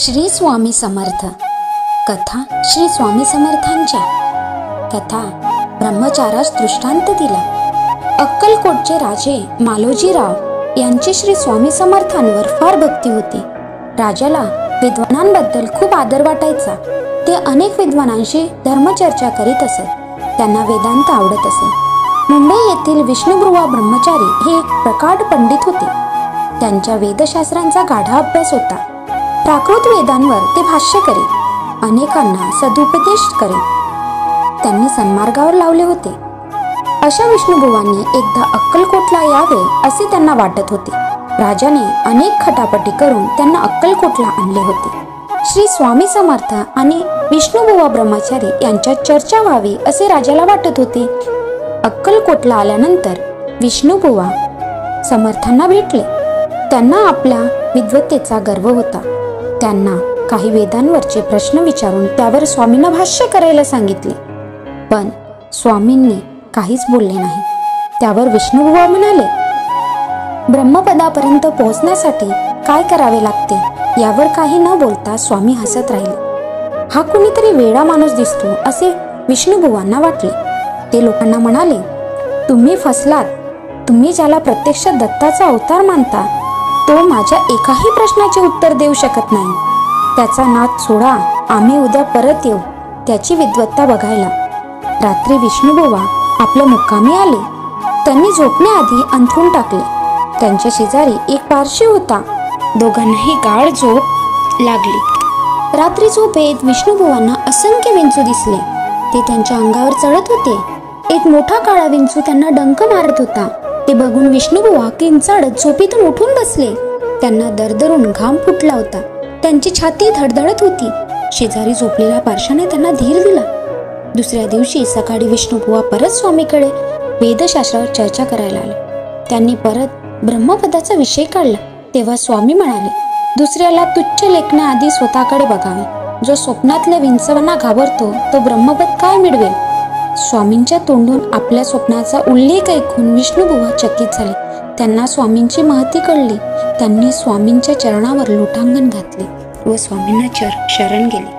श्री स्वामी समर्थ कथा। श्री स्वामी समर्थांच्या कथा ब्रह्मचारास दृष्टांत दिला। अक्कलकोटचे राजे मालोजीराव यांची श्री स्वामी समर्थांवर फार भक्ती होती। राजाला विद्वानांबद्दल खूप आदर वाटायचा। ते अनेक विद्वानांशी धर्मचर्चा करीत असत। त्यांना वेदांत आवडत असे। मुंबई येथील विष्णुबुवा ब्रह्मचारी हे प्रकांड पंडित होते। त्यांच्या वेदशास्त्रांचा गाढा अभ्यास होता। प्राकृत वेदांवर ते भाष्य करीत अनेकांना सदुपदेश करीत त्यांनी सन्मार्गावर लावले होते। अशा विष्णुबुवांनी एकदा अक्कलकोटला यावे असे त्यांना वाटत होते। राजाने अनेक खटापटी करून त्यांना अक्कलकोटला आणले होते। श्री स्वामी समर्थ आणि विष्णुबुवा ब्रह्मचारी यांच्यात चर्चा व्हावी असे राजाला वाटत होते। अक्कलकोटला आल्यानंतर विष्णुबुवा समर्थांना भेटले। त्यांना आपल्या विद्वत्तेचा गर्व होता। त्यांना काही वेदांवरचे प्रश्न विचारून त्यावर स्वामींना भाष्य करायला सांगितले, पण स्वामींनी काहीच बोलले नाही। त्यावर विष्णुबुवा म्हणाले, ब्रह्मपदापर्यंत पोहोचण्यासाठी काय करावे लागते यावर काही न बोलता स्वामी हसत राहिले। हा कुणीतरी वेडा माणूस दिसतो असे विष्णुबुवांना वाटले। ते लोकांना म्हणाले, तुम्ही फसलात। तुम्ही ज्याला प्रत्यक्ष दत्ताचा अवतार मानता तो माझ्या एकाही प्रश्नाचे उत्तर देऊ शकत नाही। त्याचा नाद सोडा, आम्ही उद्या परत येऊ त्याची विद्वत्ता बघायला। रात्री विष्णुबुवा आपल्या मुक्कामी आले। त्यांनी झोपण्याआधी अंथरूण टाकले। त्यांच्या शेजारी एक पारशी होता। दोघांनाही गाढ झोप लागली। रात्री झोपेत विष्णुबुवांना असंख्य विंचू दिसले। ते त्यांच्या अंगावर चढत होते। एक मोठा काळा विंचू त्यांना डंक मारत होता। ते बघून विष्णुबुवा किंचाळत झोपेतून उठून बसले। त्यांना दरदरून घाम फुटला होता। त्यांची छाती धडधडत होती। शेजारी झोपलेल्या पारशाने त्यांना धीर दिला। दुसऱ्या दिवशी सकाळी विष्णुबुवा परत स्वामीकडे वेदशास्त्रावर चर्चा करायला आले। त्यांनी परत ब्रह्मपदाचा विषय काढला। तेव्हा स्वामी म्हणाले, दुसऱ्याला तुच्छ लेखण्याआधी स्वतःकडे बघावे। जो स्वप्नातल्या विंचवांना घाबरतो तो ब्रह्मपद काय मिळवेल? स्वामींच्या तोंडून आपल्या स्वप्नाचा उल्लेख ऐकून विष्णुबुवा चकित झाले। त्यांना स्वामींची महती कळली। त्यांनी स्वामींच्या चरणावर लोटांगण घातले व स्वामींना शरण गेले।